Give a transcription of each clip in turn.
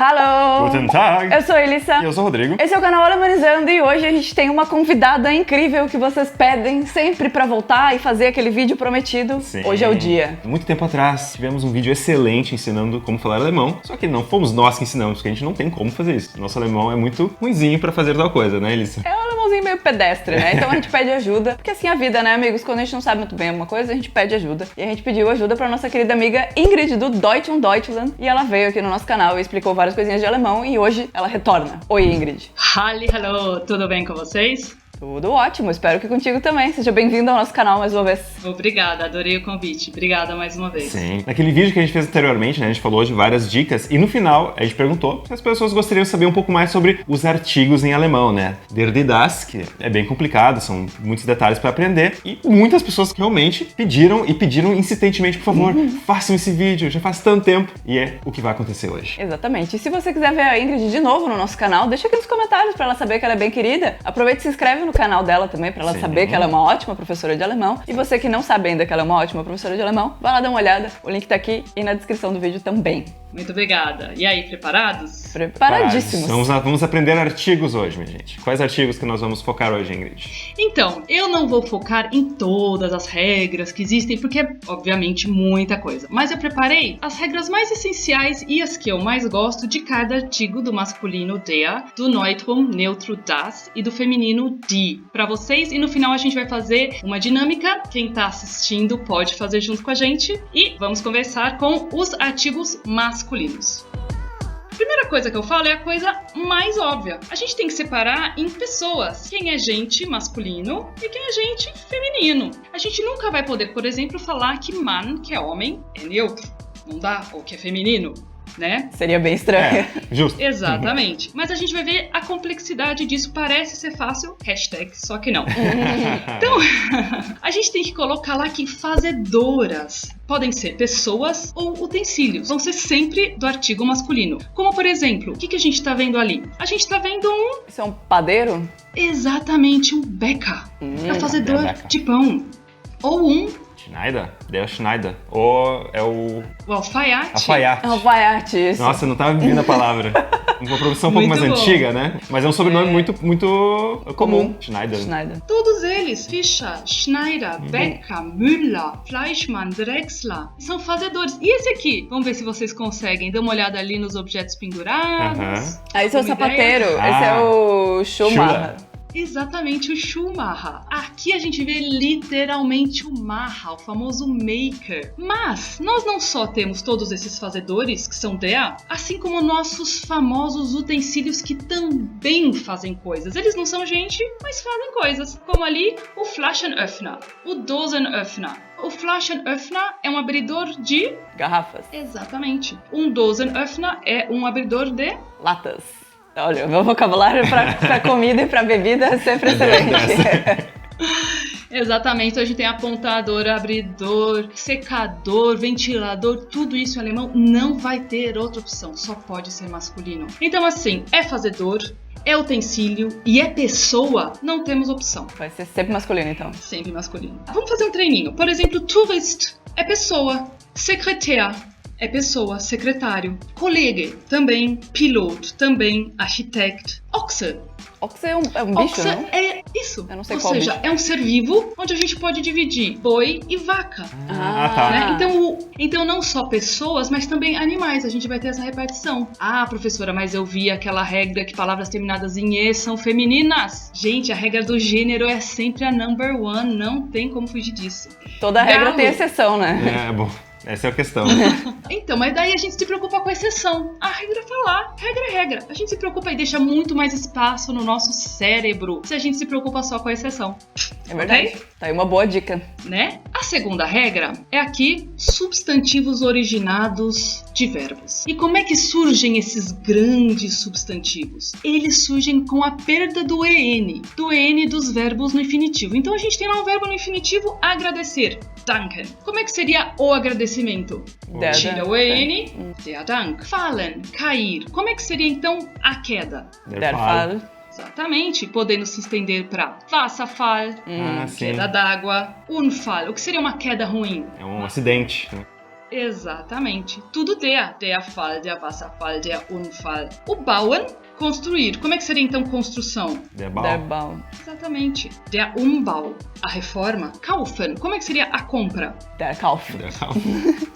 Hallo! Guten Tag! Eu sou a Elissa. E eu sou o Rodrigo. Esse é o canal Alemanizando e hoje a gente tem uma convidada incrível que vocês pedem sempre pra voltar e fazer aquele vídeo prometido. Sim. Hoje é o dia. Muito tempo atrás tivemos um vídeo excelente ensinando como falar alemão, só que não fomos nós que ensinamos, porque a gente não tem como fazer isso. Nosso alemão é muito ruinzinho pra fazer tal coisa, né, Elissa? É um alemãozinho meio pedestre, né? Então a gente pede ajuda, porque assim é a vida, né, amigos? Quando a gente não sabe muito bem alguma coisa, a gente pede ajuda. E a gente pediu ajuda pra nossa querida amiga Ingrid do Deutsch und Deutschland e ela veio aqui no nosso canal e explicou várias coisinhas de alemão e hoje ela retorna. Oi, Ingrid. Hallo, tudo bem com vocês? Tudo ótimo, espero que contigo também. Seja bem-vindo ao nosso canal mais uma vez. Obrigada, adorei o convite. Obrigada mais uma vez. Sim. Naquele vídeo que a gente fez anteriormente, né, a gente falou de várias dicas e no final a gente perguntou se as pessoas gostariam de saber um pouco mais sobre os artigos em alemão, né? Der die das, que é bem complicado, são muitos detalhes para aprender e muitas pessoas realmente pediram insistentemente, por favor, façam esse vídeo, já faz tanto tempo e é o que vai acontecer hoje. Exatamente. E se você quiser ver a Ingrid de novo no nosso canal, deixa aqui nos comentários para ela saber que ela é bem querida. Aproveita e se inscreve no canal dela também para ela saber que ela é uma ótima professora de alemão. E você que não sabe ainda que ela é uma ótima professora de alemão, vai lá dar uma olhada. O link tá aqui e na descrição do vídeo também. Muito obrigada. E aí, preparados? Preparadíssimos. Vamos aprender artigos hoje, minha gente. Quais artigos que nós vamos focar hoje, Ingrid? Então, eu não vou focar em todas as regras que existem, porque é, obviamente, muita coisa. Mas eu preparei as regras mais essenciais e as que eu mais gosto de cada artigo do masculino der, do neutrum, neutro das e do feminino die, para vocês. E no final a gente vai fazer uma dinâmica. Quem tá assistindo pode fazer junto com a gente. E vamos conversar com os artigos masculinos. A primeira coisa que eu falo é a coisa mais óbvia. A gente tem que separar em pessoas quem é gente masculino e quem é gente feminino. A gente nunca vai poder, por exemplo, falar que man, que é homem, é neutro. Não dá, ou que é feminino, né? Seria bem estranho. É, justo. Exatamente. Mas a gente vai ver a complexidade disso. Parece ser fácil, hashtag, só que não. Então, a gente tem que colocar lá que fazedoras podem ser pessoas ou utensílios. Vão ser sempre do artigo masculino. Como, por exemplo, o que a gente tá vendo ali? A gente tá vendo um... Isso é um padeiro? Exatamente, um Bäcker. É o fazedor der Bäcker. de pão. Ou um... Schneider? Der Schneider. Ou é o... O alfaiate. Alfaiate. Alfaiate, isso. Nossa, não tava vindo a palavra. Uma profissão um pouco mais Muito bom. antiga, né? Mas é um sobrenome muito comum. Schneider. Schneider. Todos eles, Fischer, Schneider, Becker, Müller, Fleischmann, Drexler, são fazedores. E esse aqui? Vamos ver se vocês conseguem. Dê uma olhada ali nos objetos pendurados. Ah, esse é o Uma sapateiro. ideia? Esse é o Schumacher. Exatamente, o Schumacher. Aqui a gente vê literalmente o Macher, o famoso maker. Mas nós não só temos todos esses fazedores, que são der, assim como nossos famosos utensílios que também fazem coisas. Eles não são gente, mas fazem coisas. Como ali o Flaschenöffner, o Dosenöffner. O Flaschenöffner é um abridor de... Garrafas. Exatamente. Um Dosenöffner é um abridor de... Latas. Olha, o meu vocabulário pra comida e pra bebida é sempre excelente. Exatamente, a gente tem apontador, abridor, secador, ventilador, tudo isso em alemão não vai ter outra opção, só pode ser masculino. Então assim, é fazedor, é utensílio e é pessoa, não temos opção. Vai ser sempre masculino, então. Sempre masculino. Vamos fazer um treininho. Por exemplo, Tourist é pessoa, secretária é pessoa, secretário, Kollege também, piloto também, arquiteto, Ochse. Ochse é um bicho, Ochse não? é isso. Eu não sei Ou qual seja, bicho. é um ser vivo onde a gente pode dividir boi e vaca. tá. Né? Então não só pessoas, mas também animais. A gente vai ter essa repartição. Ah, professora, mas eu vi aquela regra que palavras terminadas em E são femininas. Gente, a regra do gênero é sempre a number one. Não tem como fugir disso. Toda regra Galo. tem exceção, né? É, bom. Essa é a questão. Então, mas daí a gente se preocupa com a exceção. A regra tá lá. Regra é regra. A gente se preocupa e deixa muito mais espaço no nosso cérebro se a gente se preocupa só com a exceção. É verdade. Ok? Tá aí uma boa dica. Né? A segunda regra é aqui substantivos originados de verbos. E como é que surgem esses grandes substantivos? Eles surgem com a perda do EN dos verbos no infinitivo. Então a gente tem lá um verbo no infinitivo agradecer, danken. Como é que seria o agradecimento? Der Tira Dank. o EN, der Dank. Fallen, cair. Como é que seria então a queda? Der Fall. Exatamente, podendo se estender para Wasserfall, Ah, sim. queda d'água, Unfall. O que seria uma queda ruim? É um acidente. Né? Exatamente. Tudo der Fall, der Wasserfall, der Unfall. O bauen, construir. Como é que seria então construção? Der Bau. Der Bau. Exatamente. Der Umbau, a reforma. Kaufen, como é que seria a compra? Der Kauf. Der Bau.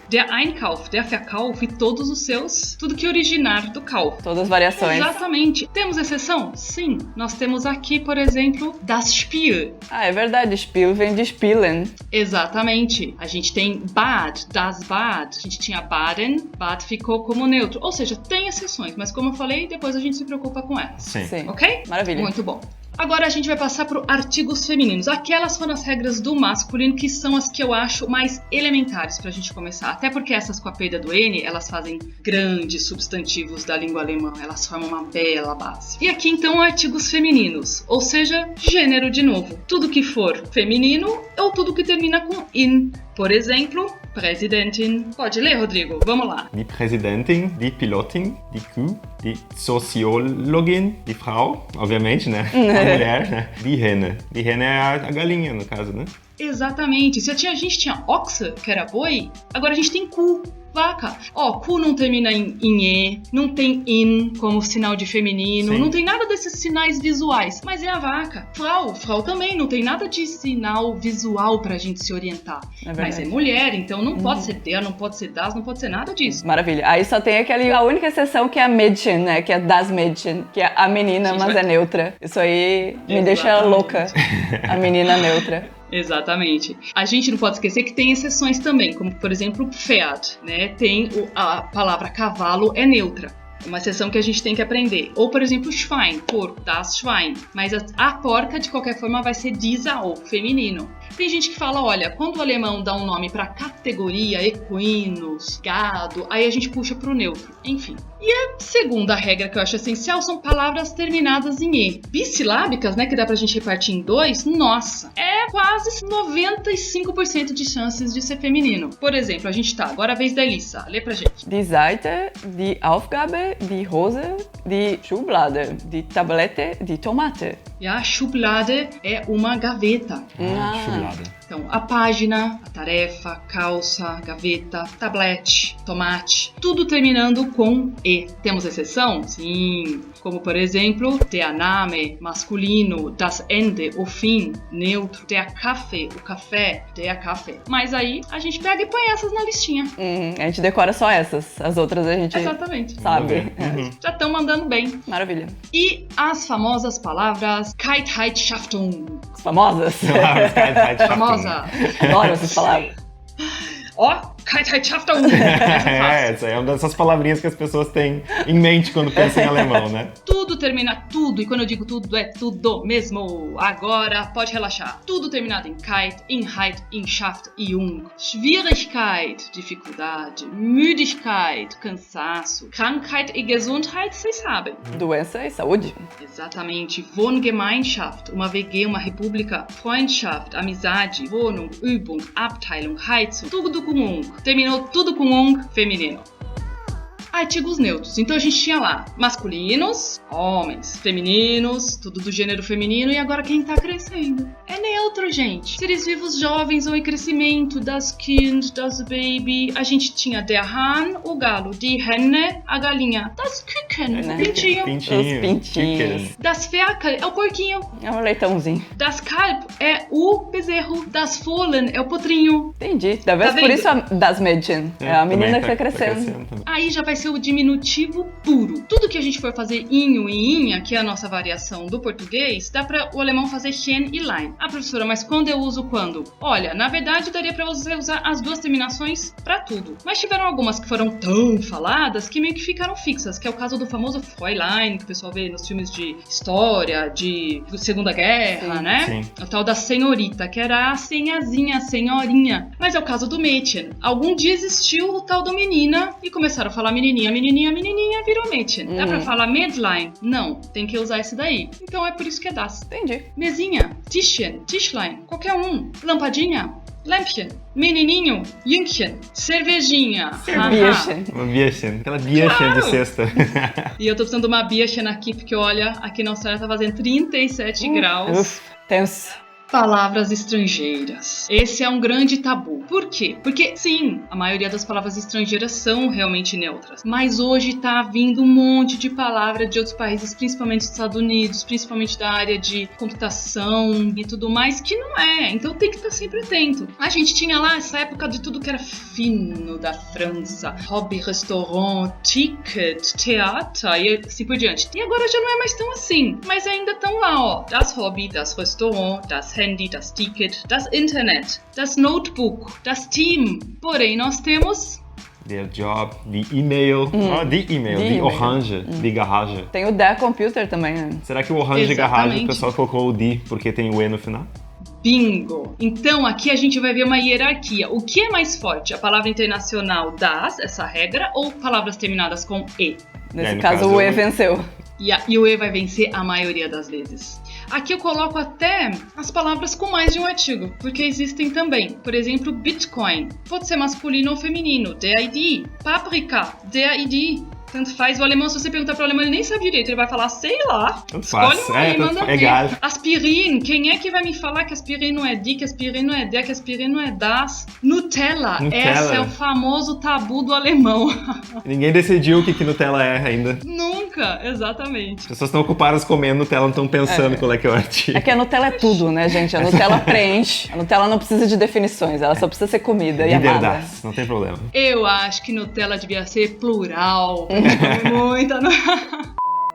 Der Einkauf, der Verkauf e todos os seus, tudo que originar do Kauf. Todas as variações. Exatamente. Temos exceção? Sim. Nós temos aqui, por exemplo, das Spiel. Ah, é verdade. Spiel vem de spielen. Exatamente. A gente tem Bad, das Bad. A gente tinha Baden, Bad ficou como neutro. Ou seja, tem exceções, mas como eu falei, depois a gente se preocupa com elas. Sim. Sim. Ok? Maravilha. Muito bom. Agora a gente vai passar para artigos femininos. Aquelas foram as regras do masculino que são as que eu acho mais elementares para a gente começar. Até porque essas com a perda do N, elas fazem grandes substantivos da língua alemã. Elas formam uma bela base. E aqui então artigos femininos, ou seja, gênero de novo. Tudo que for feminino ou tudo que termina com in. Por exemplo, Präsidentin. Pode ler, Rodrigo? Vamos lá. Die Präsidentin, die Pilotin, die Kuh, die Soziologin, die Frau, obviamente, né? A mulher, né? Die Henne. Die Henne é a galinha, no caso, né? Exatamente. Se a gente tinha oxa, que era boi, agora a gente tem cu, vaca. Ó, cu não termina em e, não tem in como sinal de feminino, Sim. não tem nada desses sinais visuais, mas é a vaca. Frau também não tem nada de sinal visual pra gente se orientar. É verdade. Mas é mulher, então não pode ser der, não pode ser das, não pode ser nada disso. Maravilha. Aí só tem a única exceção que é a Mädchen, né? Que é das Mädchen, que é a menina, Gente, mas vai- é neutra. Isso aí me deixa Exatamente. louca. A menina neutra. Exatamente. A gente não pode esquecer que tem exceções também, como por exemplo Pferd, né? Tem a palavra cavalo é neutra. Uma exceção que a gente tem que aprender. Ou, por exemplo, Schwein, porco, das Schwein. Mas a porca, de qualquer forma, vai ser dieser ou feminino. Tem gente que fala, olha, quando o alemão dá um nome para categoria, equinos, gado, aí a gente puxa pro neutro. Enfim. E a segunda regra que eu acho essencial são palavras terminadas em E. Bissilábicas, né, que dá pra gente repartir em 2, nossa, é quase 95% de chances de ser feminino. Por exemplo, a gente tá, agora a vez da Elissa. Lê pra gente. Die Seite, die Aufgabe, die Hose, die Schublade, die Tablette, die Tomate. E a Schublade é uma gaveta. Chulada. Então, a página, a tarefa, calça, gaveta, tablete, tomate, tudo terminando com E. Temos exceção? Sim. Como, por exemplo, der Name, masculino, das Ende, o fim, neutro, der Kaffee, o café, der Kaffee. Mas aí, a gente pega e põe essas na listinha. A gente decora só essas. As outras a gente Exatamente. sabe. Uhum. Já estão mandando bem. Maravilha. E as famosas palavras Kiteheitschaftung. As famosas. Famosa. Adoro essas palavras. Ó, Kiteheitschaftung. É, essa é uma dessas palavrinhas que as pessoas têm em mente quando pensam em alemão, né? Tudo termina tudo, e quando eu digo tudo, é tudo mesmo. Agora pode relaxar. Tudo terminado em Kite, in Heit, in Schaft e Jung. Schwierigkeit, dificuldade. Müdigkeit, cansaço. Krankheit e Gesundheit, vocês sabem. Doença e saúde. Exatamente. Wohngemeinschaft, uma WG, uma república. Freundschaft, amizade. Wohnung, Übung, Abteilung, Heizung. Tudo com Ung. Terminou tudo com Ung, feminino. Artigos neutros. Então a gente tinha lá masculinos, homens, femininos, tudo do gênero feminino, e agora quem tá crescendo? É neutro, gente. Seres vivos jovens ou em crescimento, das Kind, das Baby. A gente tinha der Hahn, o galo, die Henne, a galinha, das Küken, o pintinho. Pintinho. Os pintinhos. Das Ferkel é o porquinho. É um leitãozinho. Das Kalb é o bezerro. Das Fohlen é o potrinho. Entendi. Talvez Tá por vendo? isso a das Mädchen. É a menina também que tá crescendo. também. Aí já vai ser o diminutivo puro. Tudo que a gente for fazer inho e inha, que é a nossa variação do português, dá para o alemão fazer hen e lein. Ah, professora, mas quando eu uso quando? Olha, na verdade daria para você usar as duas terminações para tudo. Mas tiveram algumas que foram tão faladas que meio que ficaram fixas, que é o caso do famoso Fräulein, que o pessoal vê nos filmes de história, de Segunda Guerra, Sim. né? Sim. O tal da senhorita, que era a senhazinha, a senhorinha. Mas é o caso do Mädchen. Algum dia existiu o tal do menina e começaram a falar menininha, menininha, menininha, virou Mädchen. Dá pra falar Mädlein? Não, tem que usar esse daí. Então é por isso que é das. Entendi. Mesinha, Tischchen, Tischlein, qualquer um. Lampadinha, Lämpchen, menininho, Jüngchen, cervejinha. haha. Bierchen. Uma Bierchen, aquela Bierchen de sexta. E eu tô precisando de uma Bierchen aqui, porque olha, aqui na Austrália tá fazendo 37 graus. Uf, tenso. Palavras estrangeiras. Esse é um grande tabu. Por quê? Porque, sim, a maioria das palavras estrangeiras são realmente neutras. Mas hoje tá vindo um monte de palavra de outros países, principalmente dos Estados Unidos, principalmente da área de computação e tudo mais, que não é. Então tem que estar sempre atento. A gente tinha lá essa época de tudo que era fino da França. Hobby, restaurant, ticket, teatro e assim por diante. E agora já não é mais tão assim. Mas ainda estão lá, ó. Das Hobby, das Restaurant, das Handy, das Ticket, das Internet, das Notebook, das Team. Porém, nós temos... Der Job, die E-Mail. Die E-Mail, die Orange, die Garage. Tem o der Computer também, né? Será que o Orange Garage, Exatamente. o pessoal colocou o die porque tem o E no final? Bingo! Então, aqui a gente vai ver uma hierarquia. O que é mais forte? A palavra internacional das, essa regra, ou palavras terminadas com E? Nesse no caso, caso, o E venceu. E o E vai vencer a maioria das vezes. Aqui eu coloco até as palavras com mais de um artigo, porque existem também. Por exemplo, Bitcoin. Pode ser masculino ou feminino. Der ID. Paprika. Der ID. Tanto faz. O alemão, se você perguntar para o alemão, ele nem sabe direito. Ele vai falar, sei lá. Tanto Escolhe faz. um aí, manda ver. Egal. Aspirin. Quem é que vai me falar que aspirin não é die, que aspirin não é der, que aspirin não é das? Nutella. Esse é o famoso tabu do alemão. Ninguém decidiu o que Nutella é ainda. Nunca. Exatamente. As pessoas estão ocupadas comendo Nutella, não estão pensando qual é que é o artigo. É que a Nutella é tudo, né, gente? A Nutella preenche. A Nutella não precisa de definições, ela só precisa ser comida e amada. Verdade, não tem problema. Eu acho que Nutella devia ser plural. Muita.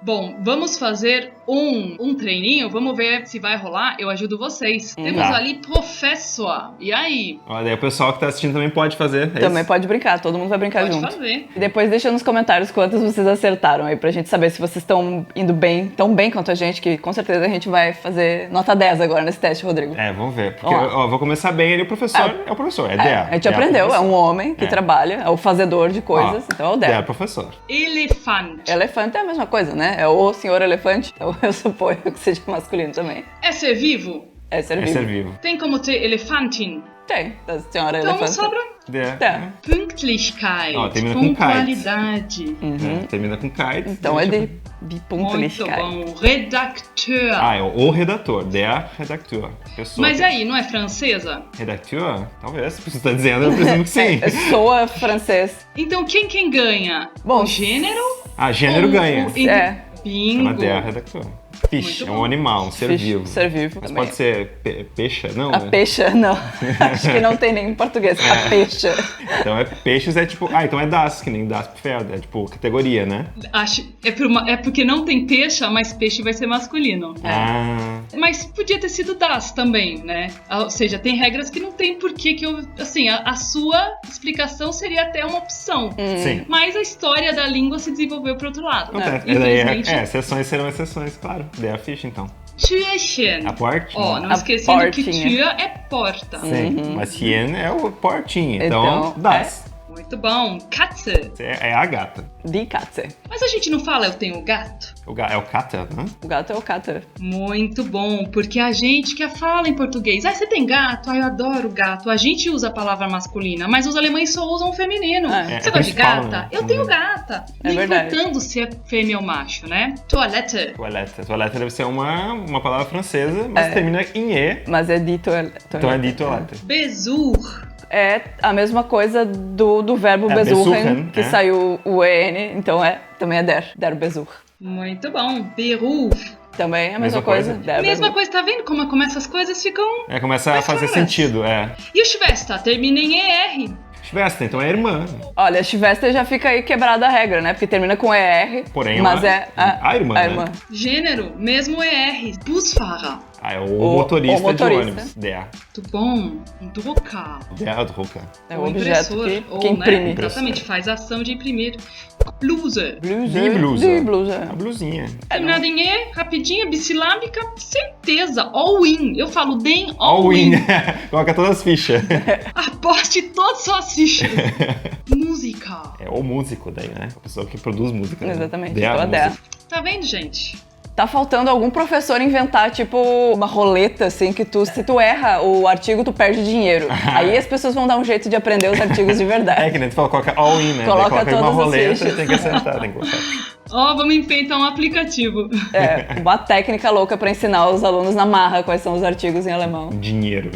Bom, vamos fazer um treininho. Vamos ver se vai rolar. Eu ajudo vocês. Temos Tá. ali professor. E aí? Olha, aí o pessoal que tá assistindo também pode fazer. É Também isso? pode brincar, todo mundo vai brincar Pode junto. fazer. E depois deixa nos comentários quantas vocês acertaram aí, pra gente saber se vocês estão indo bem, tão bem quanto a gente, que com certeza a gente vai fazer nota 10 agora nesse teste, Rodrigo. É, vamos ver. Porque, Vamos lá. ó, vou começar bem ali, o professor é o professor, é der. A gente aprendeu, é um homem que É. trabalha, é o fazedor de coisas, então é o Der der. professor. Elefante. Elefante é a mesma coisa, né? É o senhor elefante, então eu suponho que seja masculino também. É ser vivo? É ser É vivo. ser vivo. Tem como ter elefantin? Tem, da senhora Então elefante. sobra Der. Der. Pünktlichkeit. Ó, termina com pontualidade. É, termina com kite. Então é de Muito Punktlichkeit. bom. Redacteur. Ah, é o redator. Der Redakteur. Pessoa Mas que- aí, não é francesa? Redakteur? Talvez. Se você tá dizendo, eu presumo que sim. Soa francês. Então quem ganha? Bom, o gênero? Ah, gênero ou ganha. É. Chama Bingo. Der Redakteur. Fish, Muito é um bom. animal, um ser Fish, vivo. ser vivo Mas também. pode ser peixe, não? A né? peixa, não. Acho que não tem nem em português. A peixa. Então peixes é tipo. Ah, então é das, que nem das Pferd. É tipo categoria, né? É porque não tem peixe, mas peixe vai ser masculino. Ah. Mas podia ter sido das também, né? Ou seja, tem regras que não tem porquê que eu... Assim, a sua explicação seria até uma opção. Sim. Mas a história da língua se desenvolveu pro outro lado. Acontece. E daí Infelizmente, exceções serão exceções, claro. Der Fish, então. Türchen. A portinha. Ó, não A esquecendo que portinha. tür é porta. Sim. Mas Hien é o portinha. Então, Então, das. Muito bom. Katze. É a gata. Die Katze. Mas a gente não fala eu tenho gato? É o kata, né? O gato é o Kater. Muito bom, porque a gente que fala em português, você tem gato? Eu adoro gato. A gente usa a palavra masculina, mas os alemães só usam o feminino. É, Você é gosta de principal, gata? né? Eu tenho gata. É Não verdade. importando se é fêmea ou macho, né? Toilette. Toilette. Toilette deve ser uma palavra francesa, mas termina em E. Mas é dito. Então é de toilette. Besuch. É a mesma coisa do verbo É, besuchen, besuchen, que é. saiu o EN, então também é der Besuch. Muito bom. Beruf. Também é a mesma Mesma coisa. coisa. Der Mesma Besuch. coisa, tá vendo como essas coisas ficam... Começa a Mais fazer claras. sentido, é. E o Schwester? Termina em ER. Schwester, então é irmã. Olha, Schwester já fica aí quebrada a regra, né? Porque termina com ER, Porém, mas uma- é a irmã, né? Gênero, mesmo ER. Busfahrer. Ah, é o O motorista, motorista. de ônibus. Der. Muito bom. Drucker. Der Drucker. É o Ou objeto impressor, que ou, imprime. Né? Exatamente, faz a ação de imprimir. Bluse. Bluse. De blusa. De blusa. A blusinha. Terminada em E, rapidinha, bissilábica, certeza. All in. Eu falo den, All all in. in. Coloca todas as fichas. Aposte todas as suas fichas. Música. É o músico daí, né? A pessoa que produz música. né? Exatamente. Der Então é der. música. Tá vendo, gente? Tá faltando algum professor inventar, tipo, uma roleta, assim, que se tu erra o artigo, tu perde dinheiro. Aí as pessoas vão dar um jeito de aprender os artigos de verdade. É que nem tu fala, coloca all in, né? Coloca Daí coloca aí uma todas as roleta fichas. e tem que acertar, tem que colocar. Ó, vamos inventar um aplicativo. É, uma técnica louca pra ensinar os alunos na marra quais são os artigos em alemão. Dinheiro.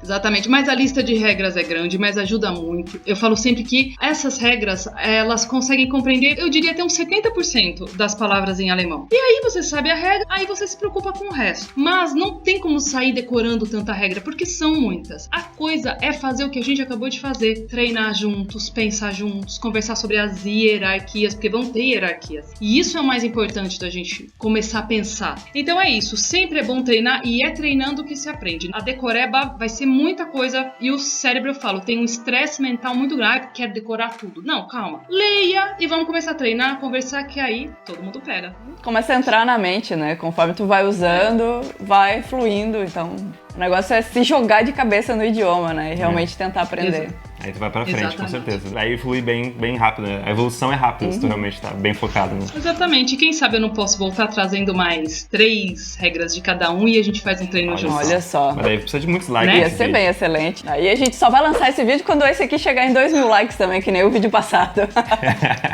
Exatamente, mas a lista de regras é grande, mas ajuda muito. Eu falo sempre que essas regras, elas conseguem compreender, eu diria até uns 70% das palavras em alemão. E aí você sabe a regra, aí você se preocupa com o resto. Mas não tem como sair decorando tanta regra, porque são muitas. A coisa é fazer o que a gente acabou de fazer. Treinar juntos, pensar juntos, conversar sobre as hierarquias, porque vão ter hierarquias. E isso é o mais importante da gente começar a pensar. Então é isso, sempre é bom treinar e é treinando que se aprende. A decoreba vai ser muita coisa e o cérebro, eu falo, tem um estresse mental muito grave, quer decorar tudo. Não, calma. Leia e vamos começar a treinar, conversar, que aí todo mundo pega. Começa a entrar na mente, né? Conforme tu vai usando, vai fluindo. Então, o negócio é se jogar de cabeça no idioma, né? E realmente tentar aprender. Aí tu vai pra frente, Exatamente. com certeza. Aí flui bem rápido, né? A evolução é rápida, se tu realmente tá bem focado, né? Exatamente. E quem sabe eu não posso voltar trazendo mais 3 regras de cada um e a gente faz um treino junto. Olha só. Mas daí precisa de muitos likes. Né? Ia nesse ser vídeo. bem excelente. Aí a gente só vai lançar esse vídeo quando esse aqui chegar em 2.000 likes também, que nem o vídeo passado.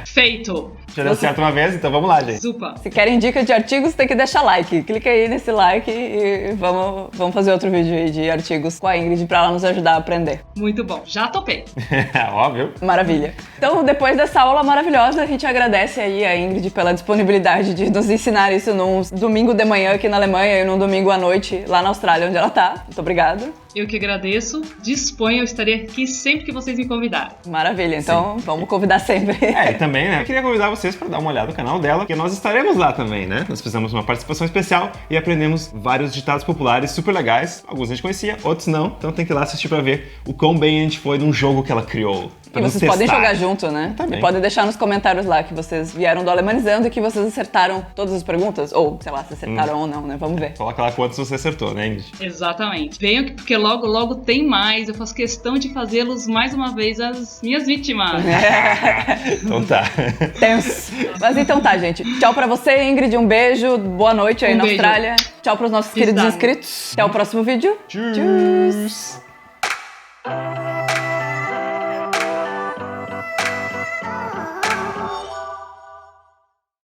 Feito. Já deu certo uma vez, então vamos lá, gente. Zupa. Se querem dica de artigos, tem que deixar like. Clica aí nesse like e vamos fazer outro vídeo aí de artigos com a Ingrid pra ela nos ajudar a aprender. Muito bom. Já topei. Óbvio. Maravilha. Então, depois dessa aula maravilhosa, a gente agradece aí a Ingrid pela disponibilidade de nos ensinar isso num domingo de manhã aqui na Alemanha e num domingo à noite lá na Austrália, onde ela tá. Muito obrigada. Eu que agradeço. Disponha, eu estarei aqui sempre que vocês me convidarem. Maravilha. Então, vamos convidar sempre. E também, né? Eu queria convidar vocês para dar uma olhada no canal dela, porque nós estaremos lá também, né? Nós fizemos uma participação especial e aprendemos vários ditados populares super legais. Alguns a gente conhecia, outros não. Então tem que ir lá assistir para ver o quão bem a gente foi num jogo que ela criou. E vocês podem jogar junto, né? Também. E podem deixar nos comentários lá que vocês vieram do Alemanizando e que vocês acertaram todas as perguntas. Ou, sei lá, se acertaram ou não, né? Vamos ver. Coloca lá quantos você acertou, né, Ingrid? Exatamente. Venham porque logo tem mais. Eu faço questão de fazê-los mais uma vez as minhas vítimas. Então tá. Tenso. Mas então tá, gente. Tchau pra você, Ingrid. Um beijo. Boa noite aí na Beijo. Austrália. Tchau pros nossos queridos Exato. inscritos. Até o próximo vídeo. Tchau.